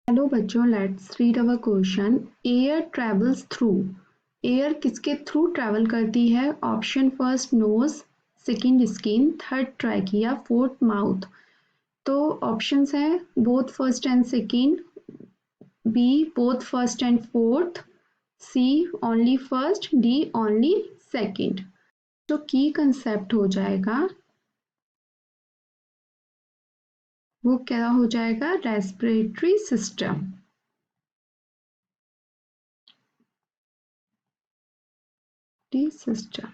Hello बच्चों, let's read our question. Air travels through. Air किसके through travel करती है? Option first nose, second skin, third trachea, fourth mouth. तो options हैं both first and second, B both first and fourth, C only first, D only second. तो key concept हो जाएगा वो क्या हो जाएगा? Respiratory system. System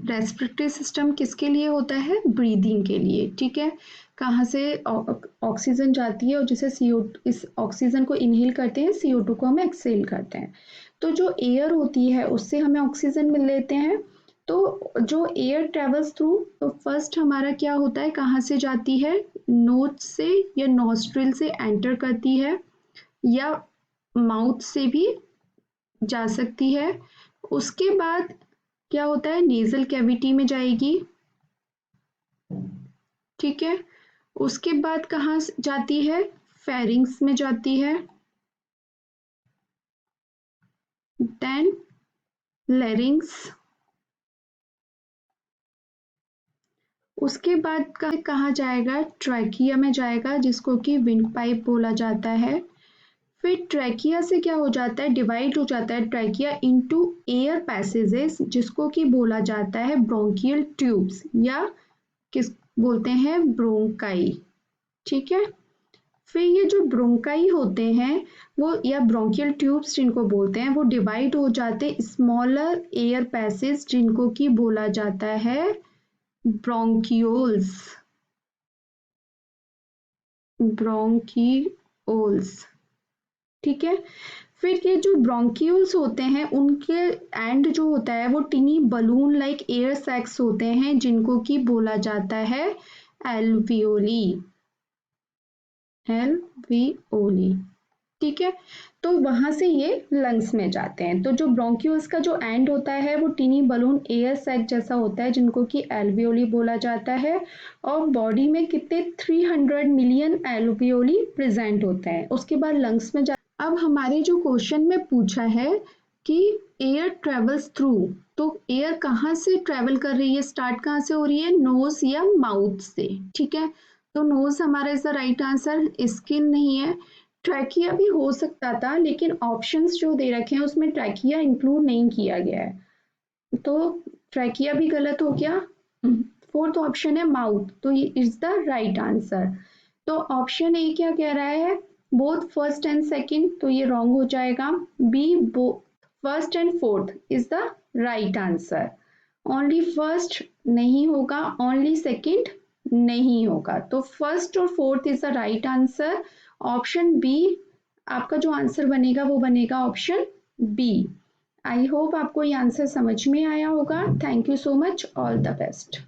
respiratory system किसके लिए होता है? ब्रीदिंग के लिए। ठीक है, कहाँ से ऑक्सीजन जाती है और जिसे CO इस ऑक्सीजन को इनहेल करते हैं, CO2 को हम एक्सहेल करते हैं। तो जो एयर होती है उससे हमें ऑक्सीजन मिल लेते हैं। तो जो एयर ट्रेवल्स थ्रू, तो फर्स्ट हमारा क्या होता है, कहाँ से जाती है? नोज से या नॉस्ट्रिल से एंटर करती है, या माउथ से भी जा सकती है। उसके बाद क्या होता है? नेजल कैविटी में जाएगी। ठीक है, उसके बाद कहाँ जाती है? फेरिंग्स में जाती है, देन लेरिंग्स। उसके बाद कहाँ जाएगा? ट्रैकिया में जाएगा, जिसको कि विंड पाइप बोला जाता है। फिर ट्रैकिया से क्या हो जाता है? डिवाइड हो जाता है ट्रैकिया इनटू एयर पैसेजेस, जिसको कि बोला जाता है ब्रोंकियल ट्यूब्स, या किस बोलते हैं? ब्रोंकाई। ठीक है, फिर ये जो ब्रोंकाई होते हैं वो, या ब्रोंकियल ट्यूब्स जिनको बोलते हैं, वो डिवाइड हो जाते स्मॉलर एयर पैसेज, जिनको कि बोला जाता है ब्रोंकियोल्स। ब्रोंकियोल्स। ठीक है, फिर ये जो ब्रोंकियोल्स होते हैं उनके एंड जो होता है वो टिनी बलून लाइक एयर सैक्स होते हैं, जिनको कि बोला जाता है एल्वियोली। एल्वियोली। ठीक है, तो वहां से ये लंग्स में जाते हैं। तो जो ब्रोंक्यूल्स का जो एंड होता है वो टीनी बलून एयर सैक जैसा होता है, जिनको कि एल्वियोली बोला जाता है। और बॉडी में कितने 300 मिलियन एल्वियोली प्रेजेंट होते हैं। उसके बाद लंग्स में अब हमारे जो क्वेश्चन में पूछा है कि एयर ट्रेवल्स थ्रू, तो एयर कहाँ से ट्रेवल कर रही है? स्टार्ट कहाँ से हो रही है? नोज या माउथ से। ठीक है, तो नोज हमारा is the right answer, skin नहीं है। ट्रैकिया भी हो सकता था, लेकिन ऑप्शंस जो दे रखे हैं उसमें ट्रैकिया इंक्लूड नहीं किया गया है, तो ट्रैकिया भी गलत हो गया। फोर्थ ऑप्शन है माउथ, तो ये इज द राइट आंसर। तो ऑप्शन ए क्या कह रहा है? बोथ फर्स्ट एंड सेकंड, तो ये रॉन्ग हो जाएगा। B both first and fourth is the right answer. Only first नहीं होगा, ओनली सेकंड नहीं होगा, तो फर्स्ट और fourth is the right answer. Option B आपका जो आंसर बनेगा वो बनेगा ऑप्शन बी। आई होप आपको ये आंसर समझ में आया होगा। Thank you so much, all the best.